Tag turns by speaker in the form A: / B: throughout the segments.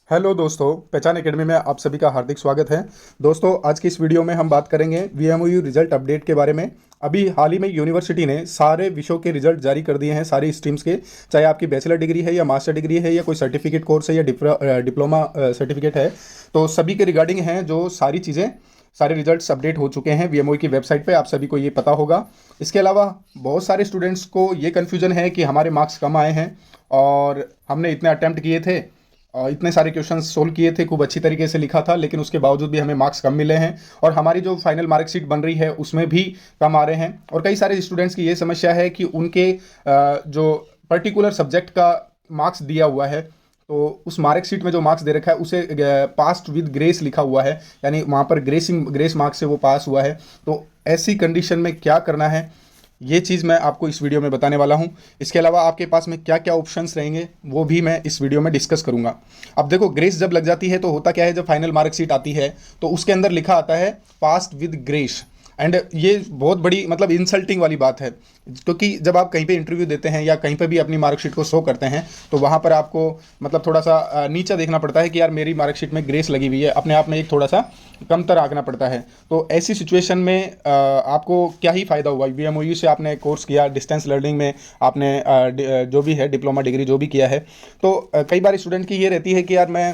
A: Hello दोस्तों, पहचान academy में आप सभी का हार्दिक स्वागत है। दोस्तों, आज की इस वीडियो में हम बात करेंगे वीएमओयू रिजल्ट अपडेट के बारे में। अभी हाल ही में यूनिवर्सिटी ने सारे विषयों के रिजल्ट जारी कर दिए हैं, सारी स्ट्रीम्स के, चाहे आपकी बैचलर डिग्री है या मास्टर डिग्री है या कोई सर्टिफिकेट कोर्स है या डिप्लोमा सर्टिफिकेट है, तो सभी के रिगार्डिंग हैं जो सारी चीज़ें, सारे रिजल्ट्स अपडेट हो चुके हैं वीएमओयू की वेबसाइट पे, आप सभी को ये पता होगा। इसके अलावा बहुत सारे स्टूडेंट्स को ये कन्फ्यूजन है कि हमारे मार्क्स कम आए हैं और हमने इतने अटैम्प्ट किए थे और इतने सारे क्वेश्चन सोल्व किए थे, खूब अच्छी तरीके से लिखा था, लेकिन उसके बावजूद भी हमें मार्क्स कम मिले हैं और हमारी जो फाइनल मार्कशीट बन रही है उसमें भी कम आ रहे हैं। और कई सारे स्टूडेंट्स की ये समस्या है कि उनके जो पर्टिकुलर सब्जेक्ट का मार्क्स दिया हुआ है, तो उस मार्कशीट में जो मार्क्स दे रखा है उसे पास्ट विद ग्रेस लिखा हुआ है, यानी वहाँ पर ग्रेस मार्क्स से वो पास हुआ है। तो ऐसी कंडीशन में क्या करना है, ये चीज़ मैं आपको इस वीडियो में बताने वाला हूँ। इसके अलावा आपके पास में क्या क्या ऑप्शंस रहेंगे वो भी मैं इस वीडियो में डिस्कस करूँगा। अब देखो, ग्रेस जब लग जाती है तो होता क्या है, जब फाइनल मार्कशीट आती है तो उसके अंदर लिखा आता है पास्ट विद ग्रेस। एंड ये बहुत बड़ी मतलब इंसल्टिंग वाली बात है, क्योंकि जब आप कहीं पे इंटरव्यू देते हैं या कहीं पे भी अपनी मार्कशीट को शो करते हैं तो वहाँ पर आपको मतलब थोड़ा सा नीचा देखना पड़ता है कि यार मेरी मार्कशीट में ग्रेस लगी हुई है, अपने आप में एक थोड़ा सा कमतर आंकना पड़ता है। तो ऐसी सिचुएशन में आपको क्या ही फ़ायदा हुआ, वीएमओयू से आपने कोर्स किया, डिस्टेंस लर्निंग में आपने जो भी है डिप्लोमा डिग्री जो भी किया है, तो कई बार स्टूडेंट की ये रहती है कि यार मैं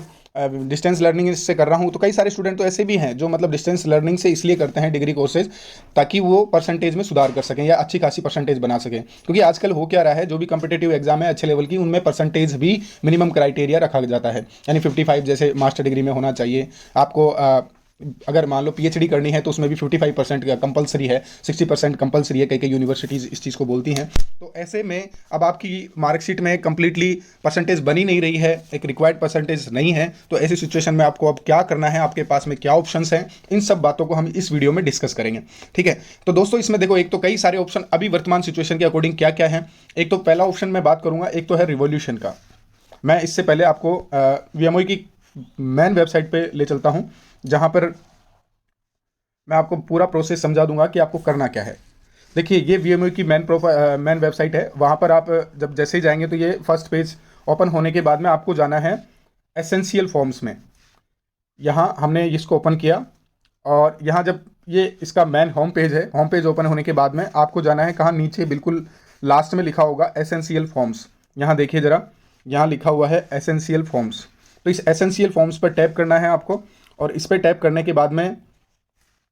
A: डिस्टेंस लर्निंग से कर रहा हूँ। तो कई सारे स्टूडेंट तो ऐसे भी हैं जो मतलब डिस्टेंस लर्निंग से इसलिए करते हैं डिग्री कोर्सेज, ताकि वो परसेंटेज में सुधार कर सकें या अच्छी खासी परसेंटेज बना सकें। क्योंकि आजकल हो क्या रहा है, जो भी कम्पिटेटिव एग्जाम है अच्छे लेवल की, उनमें परसेंटेज भी मिनिमम क्राइटेरिया रखा जाता है, यानी 55 जैसे मास्टर डिग्री में होना चाहिए आपको। अगर मान लो पीएचडी करनी है तो उसमें भी 55% का कंपलसरी है, 60% कंपलसरी है, कई कई यूनिवर्सिटीज़ इस चीज़ को बोलती हैं। तो ऐसे में अब आपकी मार्कशीट में कंप्लीटली परसेंटेज बनी नहीं रही है, एक रिक्वायर्ड परसेंटेज नहीं है, तो ऐसी सिचुएशन में आपको अब क्या करना है, आपके पास में क्या ऑप्शंस हैं, इन सब बातों को हम इस वीडियो में डिस्कस करेंगे। ठीक है, तो दोस्तों इसमें देखो, एक तो कई सारे ऑप्शन अभी वर्तमान सिचुएशन के अकॉर्डिंग क्या क्या है। एक तो पहला ऑप्शन मैं बात करूंगा, एक तो है रिवॉल्यूशन का। मैं इससे पहले आपको वीएमओयू की मेन वेबसाइट पे ले चलता हूं, जहां पर मैं आपको पूरा प्रोसेस समझा दूंगा कि आपको करना क्या है। देखिए, ये वीएमओ की मेन वेबसाइट है। वहाँ पर आप जब जैसे ही जाएंगे तो ये फर्स्ट पेज ओपन होने के बाद में आपको जाना है एसेंशियल फॉर्म्स में। यहाँ हमने इसको ओपन किया और यहाँ जब ये इसका मेन होम पेज है, होम पेज ओपन होने के बाद में आपको जाना है कहाँ, नीचे बिल्कुल लास्ट में लिखा होगा एसेंशियल फॉर्म्स। यहाँ देखिए ज़रा, यहाँ लिखा हुआ है एसेंशियल फॉर्म्स। तो इस एसेंशियल फॉर्म्स पर टैप करना है आपको, और इस पर टैप करने के बाद में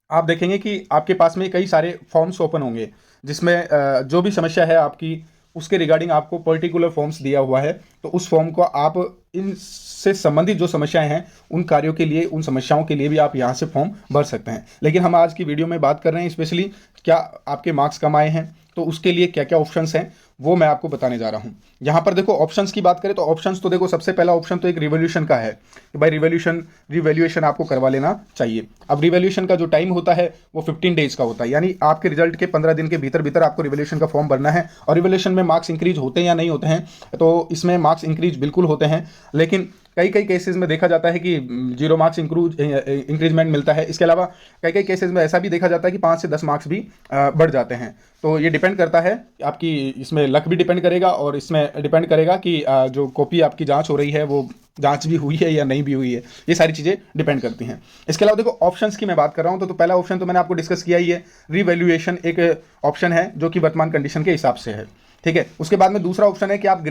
A: आप देखेंगे कि आपके पास में कई सारे फॉर्म्स ओपन होंगे, जिसमें जो भी समस्या है आपकी उसके रिगार्डिंग आपको पर्टिकुलर फॉर्म्स दिया हुआ है। तो उस फॉर्म को आप इनसे संबंधित जो समस्याएं हैं उन कार्यों के लिए, उन समस्याओं के लिए भी आप यहाँ से फॉर्म भर सकते हैं। लेकिन हम आज की वीडियो में बात कर रहे हैं स्पेशली क्या आपके मार्क्स कम आए हैं, तो उसके लिए क्या क्या ऑप्शंस हैं वो मैं आपको बताने जा रहा हूँ। यहाँ पर देखो, ऑप्शंस की बात करें तो ऑप्शंस तो देखो, सबसे पहला ऑप्शन तो एक रिवॉल्यूशन का है कि भाई रिवैल्यूएशन आपको करवा लेना चाहिए। अब रिवैल्यूएशन का जो टाइम होता है वो 15 डेज का होता है, यानी आपके रिजल्ट के 15 दिन के भीतर भीतर आपको रिवैल्यूएशन का फॉर्म भरना है। और रिवैल्यूएशन में मार्क्स इंक्रीज होते हैं या नहीं होते हैं, तो इसमें मार्क्स इंक्रीज बिल्कुल होते हैं, लेकिन कई कई केसेस में देखा जाता है कि 0 मार्क्स इंक्रीजमेंट मिलता है। इसके अलावा कई कई केसेस में ऐसा भी देखा जाता है कि 5 से 10 मार्क्स भी बढ़ जाते हैं। तो ये डिपेंड करता है आपकी, इसमें लक भी डिपेंड करेगा और इसमें डिपेंड करेगा कि जो कॉपी आपकी जांच हो रही है वो जांच भी हुई है या नहीं भी हुई है, ये सारी चीज़ें डिपेंड करती हैं। इसके अलावा देखो, ऑप्शंस की मैं बात कर रहा हूँ तो पहला ऑप्शन तो मैंने आपको डिस्कस किया ही है, रिवैल्यूएशन एक ऑप्शन है जो कि वर्तमान कंडीशन के हिसाब से है। ठीक है, उसके बाद में दूसरा ऑप्शन है कि आप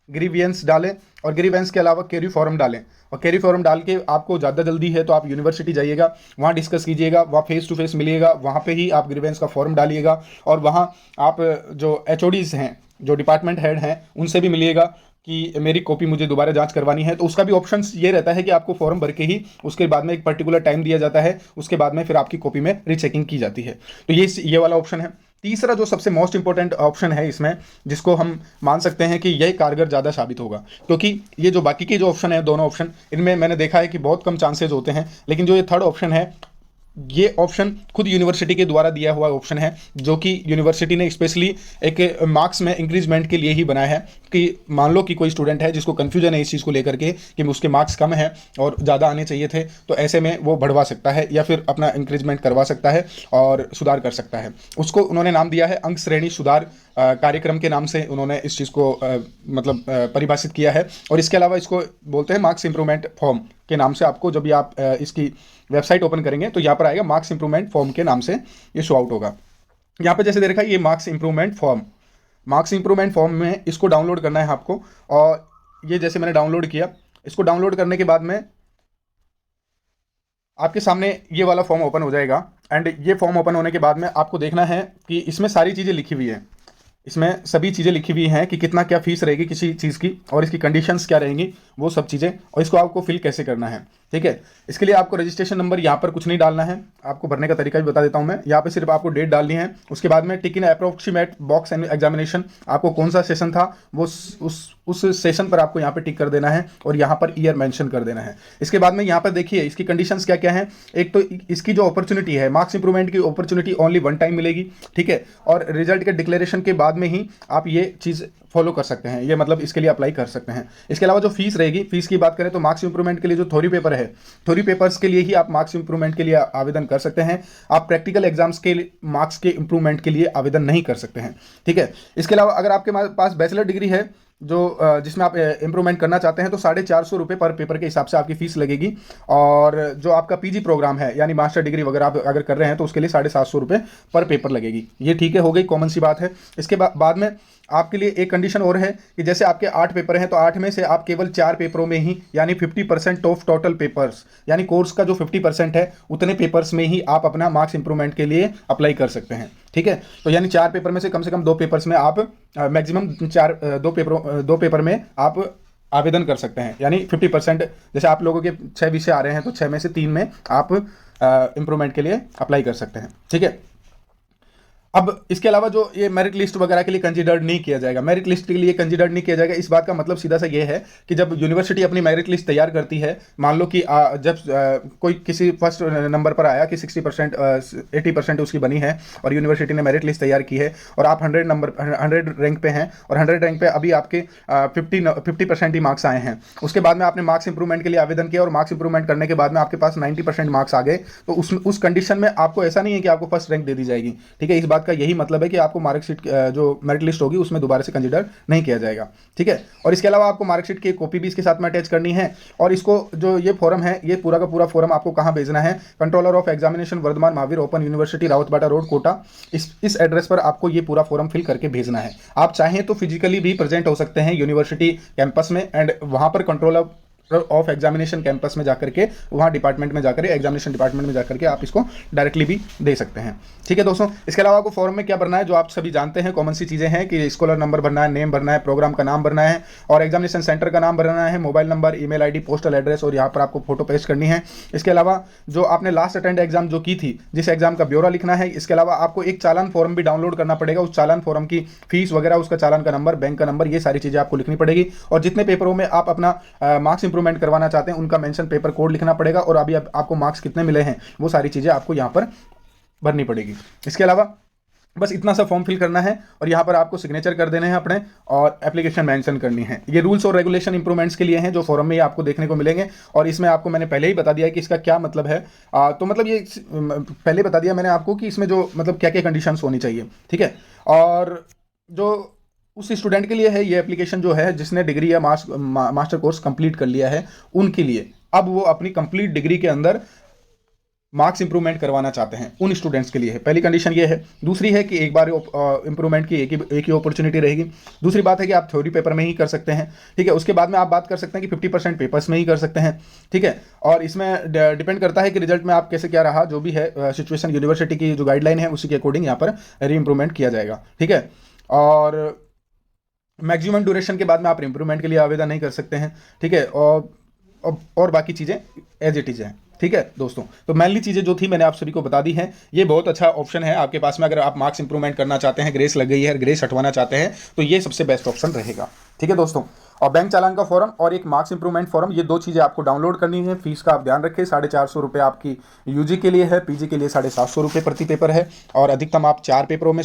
A: ग्रीवियंस डालें और ग्रीवेंस के अलावा कैरी फॉर्म डालें। और कैरी फॉर्म डाल के आपको ज़्यादा जल्दी है तो आप यूनिवर्सिटी जाइएगा, वहाँ डिस्कस कीजिएगा, वहाँ फेस टू फेस मिलिएगा, वहाँ पे ही आप ग्रीवेंस का फॉर्म डालिएगा और वहाँ आप जो एचओडीज हैं, जो डिपार्टमेंट हेड हैं, उनसे भी मिलिएगा कि मेरी कॉपी मुझे दोबारा जांच करवानी है। तो उसका भी ऑप्शन ये रहता है कि आपको फॉर्म भर के ही उसके बाद में एक पर्टिकुलर टाइम दिया जाता है, उसके बाद में फिर आपकी कॉपी में रीचेकिंग की जाती है। तो ये वाला ऑप्शन है। तीसरा जो सबसे मोस्ट इंपॉर्टेंट ऑप्शन है इसमें, जिसको हम मान सकते हैं कि यही कारगर ज़्यादा साबित होगा, क्योंकि ये जो बाकी के जो ऑप्शन है, दोनों ऑप्शन, इनमें मैंने देखा है कि बहुत कम चांसेस होते हैं, लेकिन जो ये थर्ड ऑप्शन है, ये ऑप्शन खुद यूनिवर्सिटी के द्वारा दिया हुआ ऑप्शन है, जो कि यूनिवर्सिटी ने स्पेशली एक मार्क्स में इंक्रीजमेंट के लिए ही बनाया है, कि मान लो कि कोई स्टूडेंट है जिसको कन्फ्यूजन है इस चीज़ को लेकर के कि उसके मार्क्स कम हैं और ज़्यादा आने चाहिए थे, तो ऐसे में वो बढ़वा सकता है या फिर अपना इंक्रीजमेंट करवा सकता है और सुधार कर सकता है। उसको उन्होंने नाम दिया है अंक श्रेणी सुधार कार्यक्रम के नाम से उन्होंने इस चीज़ को मतलब परिभाषित किया है। और इसके अलावा इसको बोलते हैं मार्क्स इंप्रूवमेंट फॉर्म के नाम से। आपको जब भी आप इसकी वेबसाइट ओपन करेंगे तो यहाँ पर आएगा मार्क्स इंप्रूवमेंट फॉर्म के नाम से ये शो आउट होगा। यहाँ पे जैसे दे रखा है ये marks improvement form, marks improvement form में इसको डाउनलोड करना है आपको। और ये जैसे मैंने डाउनलोड किया, इसको डाउनलोड करने के बाद में आपके सामने ये वाला फॉर्म ओपन हो जाएगा। एंड ये फॉर्म ओपन होने के बाद में आपको देखना है कि इसमें सारी चीज़ें लिखी हुई है, इसमें सभी चीज़ें लिखी हुई हैं कि कितना क्या फीस रहेगी किसी चीज़ की और इसकी कंडीशंस क्या रहेंगी, वो सब चीज़ें, और इसको आपको फिल कैसे करना है। ठीक है, इसके लिए आपको रजिस्ट्रेशन नंबर यहाँ पर कुछ नहीं डालना है, आपको भरने का तरीका भी बता देता हूँ मैं। यहाँ पे सिर्फ आपको डेट डालनी है। उसके बाद में टिक इन अप्रोक्सीमेट बॉक्स एंड एग्जामिनेशन, आपको कौन सा सेशन था वो उस सेशन पर आपको यहाँ पे टिक कर देना है और यहाँ पर ईयर मेंशन कर देना है। इसके बाद में यहाँ पर देखिए इसकी कंडीशंस क्या क्या हैं। एक तो इसकी जो अपॉर्चुनिटी है, मार्क्स इंप्रूवमेंट की अपॉर्चुनिटी ओनली 1 टाइम मिलेगी। ठीक है, और रिजल्ट के डिक्लेरेशन के बाद में ही आप ये चीज़ फॉलो कर सकते हैं, ये मतलब इसके लिए अप्लाई कर सकते हैं। इसके अलावा जो फीस रहेगी, फीस की बात करें तो मार्क्स इंप्रूवमेंट के लिए जो थ्योरी पेपर है, थ्योरी पेपर्स के लिए ही आप मार्क्स इंप्रूवमेंट के लिए आवेदन कर सकते हैं। आप प्रैक्टिकल एग्जाम्स के मार्क्स के इंप्रूवमेंट के लिए आवेदन नहीं कर सकते हैं। ठीक है, इसके अलावा अगर आपके पास बैचलर डिग्री है जो जिसमें आप इंप्रूवमेंट करना चाहते हैं तो 450 रुपये पर पेपर के हिसाब से आपकी फीस लगेगी। और जो आपका पीजी प्रोग्राम है यानी मास्टर डिग्री वगैरह आप अगर कर रहे हैं तो उसके लिए 750 रुपये पर पेपर लगेगी। ये ठीक है, हो गई, कॉमन सी बात है। इसके बाद में आपके लिए एक कंडीशन और है कि जैसे आपके 8 पेपर हैं तो 8 में से आप केवल 4 पेपरों में ही यानी 50% ऑफ टोटल पेपर्स, यानी कोर्स का जो 50% है उतने पेपर्स में ही आप अपना मार्क्स इंप्रूवमेंट के लिए अप्लाई कर सकते हैं। ठीक है, तो यानी 4 पेपर में से कम 2 पेपर्स में आप मैक्सिमम 2 पेपर में आप आवेदन कर सकते हैं। यानी 50%, जैसे आप लोगों के 6 विषय आ रहे हैं तो 6 में से 3 में आप इंप्रूवमेंट के लिए अप्लाई कर सकते हैं। ठीक है, अब इसके अलावा जो ये मेरिट लिस्ट वगैरह के लिए कंसीडर्ड नहीं किया जाएगा, मेरिट लिस्ट के लिए कंसीडर्ड नहीं किया जाएगा। इस बात का मतलब सीधा सा ये है कि जब यूनिवर्सिटी अपनी मेरिट लिस्ट तैयार करती है, मान लो कि जब कोई किसी फर्स्ट नंबर पर आया कि 60% 80% उसकी बनी है और यूनिवर्सिटी ने मेरिट लिस्ट तैयार की है और आप 100 रैंक पे हैं और 100 रैंक पे अभी आपके 50% ही मार्क्स आए हैं। उसके बाद में आपने मार्क्स इंप्रूवमेंट के लिए आवेदन किया और मार्क्स इंप्रूवमेंट करने के बाद में आपके पास 90% मार्क्स आ गए, तो उस कंडीशन में आपको ऐसा नहीं है कि आपको फर्स्ट रैंक दे दी जाएगी। ठीक है, इस बात का यही मतलब है कि आपको मार्कशीट जो मेरिट लिस्ट होगी उसमें दोबारा से कंसीडर नहीं किया जाएगा। ठीक है, और इसके अलावा आपको मार्कशीट की कॉपी भी इसके साथ में अटैच करनी है। और इसको जो ये फॉर्म है, ये पूरा का पूरा फॉर्म आपको कहाँ भेजना है, controller of examination Vardhman Mahaveer open university Rawatbhata road Kota, इस एड्रेस पर आपको ये पूरा फॉर्म फिल करके भेजना है। आप चाहें तो फिजिकली भी प्रेजेंट हो सकते हैं यूनिवर्सिटी कैंपस में एंड वहां पर कंट्रोलर ऑफ एग्जामिनेशन कैंपस में जाकर के, वहाँ डिपार्टमेंट में जाकर, एग्जामिनेशन डिपार्टमेंट में जाकर के आप इसको डायरेक्टली भी दे सकते हैं। ठीक है दोस्तों, इसके अलावा आपको फॉर्म में क्या भरना है जो आप सभी जानते हैं, कॉमन सी चीज़ें हैं कि स्कॉलर नंबर भरना है, नेम भरना है, प्रोग्राम का नाम भरना है और एग्जामिनेशन सेंटर का नाम भरना है, mobile number, email ID, postal address और यहाँ पर आपको फोटो पेस्ट करनी है। इसके अलावा जो आपने लास्ट अटेंड एग्जाम जो की थी, जिस एग्जाम का ब्यौरा लिखना है। इसके अलावा आपको एक चालान फॉर्म भी डाउनलोड करना पड़ेगा, उस चालान फॉर्म की फीस वगैरह, उसका चालान का नंबर, बैंक का नंबर, ये सारी चीज़ें आपको लिखनी पड़ेगी। और जितने पेपरों में आप अपना मार्क्स इंप्रूवमेंट करवाना चाहते हैं उनका मेंशन पेपर कोड लिखना पड़ेगा और अभी आपको मार्क्स कितने मिले हैं वो सारी चीज़ें आपको यहाँ पर भरनी पड़ेगी। इसके अलावा बस इतना सा फॉर्म फिल करना है और यहाँ पर आपको सिग्नेचर कर देने हैं अपने और एप्लीकेशन मेंशन करनी है। ये रूल्स और रेगुलेशन इंप्रूवमेंट्स के लिए हैं जो फॉर्म में आपको देखने को मिलेंगे और इसमें आपको मैंने पहले ही बता दिया कि इसका क्या मतलब है। तो मतलब ये पहले बता दिया मैंने आपको कि इसमें जो मतलब क्या क्या कंडीशंस होनी चाहिए। ठीक है, और जो उस स्टूडेंट के लिए है ये एप्लीकेशन जो है जिसने डिग्री या मास्टर कोर्स कंप्लीट कर लिया है, उनके लिए अब वो अपनी कंप्लीट डिग्री के अंदर मार्क्स इंप्रूवमेंट करवाना चाहते हैं, उन स्टूडेंट्स के लिए है। पहली कंडीशन ये है। दूसरी है कि एक बार इंप्रूवमेंट की एक ही अपॉर्चुनिटी रहेगी। दूसरी बात है कि आप थ्योरी पेपर में ही कर सकते हैं। ठीक है, उसके बाद में आप बात कर सकते हैं कि 50% पेपर्स में ही कर सकते हैं। ठीक है, और इसमें डिपेंड करता है कि रिजल्ट में आप कैसे क्या रहा, जो भी है सिचुएशन, यूनिवर्सिटी की जो गाइडलाइन है उसी के अकॉर्डिंग यहाँ पर री इंप्रूवमेंट किया जाएगा। ठीक है, और मैक्सिमम ड्यूरेशन के बाद में आप इंप्रूवमेंट के लिए आवेदन नहीं कर सकते हैं। ठीक है, और बाकी चीज़ें एज इट इज हैं। ठीक है दोस्तों, तो मेनली चीज़ें जो थी मैंने आप सभी को बता दी हैं। ये बहुत अच्छा ऑप्शन है आपके पास में, अगर आप मार्क्स इंप्रूवमेंट करना चाहते हैं, ग्रेस लग गई है, ग्रेस हटवाना चाहते हैं तो ये सबसे बेस्ट ऑप्शन रहेगा। ठीक है दोस्तों, और बैंक चालान का फॉर्म और एक मार्क्स इंप्रूवमेंट फॉर्म, ये 2 चीज़ें आपको डाउनलोड करनी है। फीस का आप ध्यान रखें, 450 रुपये आपकी यूजी के लिए है, पीजी के लिए 750 रुपये प्रति पेपर है। और अधिकतम आप 4 पेपरों में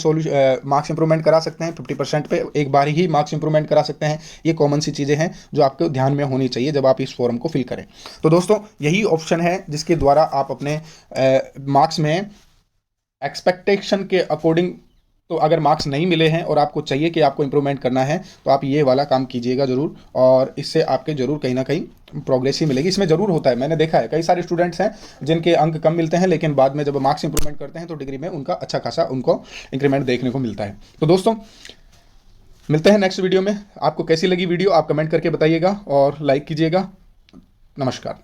A: मार्क्स इंप्रूवमेंट करा सकते हैं। 50% पे एक बार ही मार्क्स इंप्रूवमेंट करा सकते हैं। ये कॉमन सी चीज़ें हैं जो आपको ध्यान में होनी चाहिए जब आप इस फॉर्म को फिल करें। तो दोस्तों यही ऑप्शन है जिसके द्वारा आप अपने मार्क्स में एक्सपेक्टेशन के अकॉर्डिंग, तो अगर मार्क्स नहीं मिले हैं और आपको चाहिए कि आपको इंप्रूवमेंट करना है तो आप ये वाला काम कीजिएगा ज़रूर, और इससे आपके ज़रूर कहीं ना कहीं प्रोग्रेस ही मिलेगी। इसमें ज़रूर होता है, मैंने देखा है कई सारे स्टूडेंट्स हैं जिनके अंक कम मिलते हैं, लेकिन बाद में जब मार्क्स इंप्रूवमेंट करते हैं तो डिग्री में उनका अच्छा खासा उनको इंक्रीमेंट देखने को मिलता है। तो दोस्तों मिलते हैं नेक्स्ट वीडियो में। आपको कैसी लगी वीडियो आप कमेंट करके बताइएगा और लाइक कीजिएगा। नमस्कार।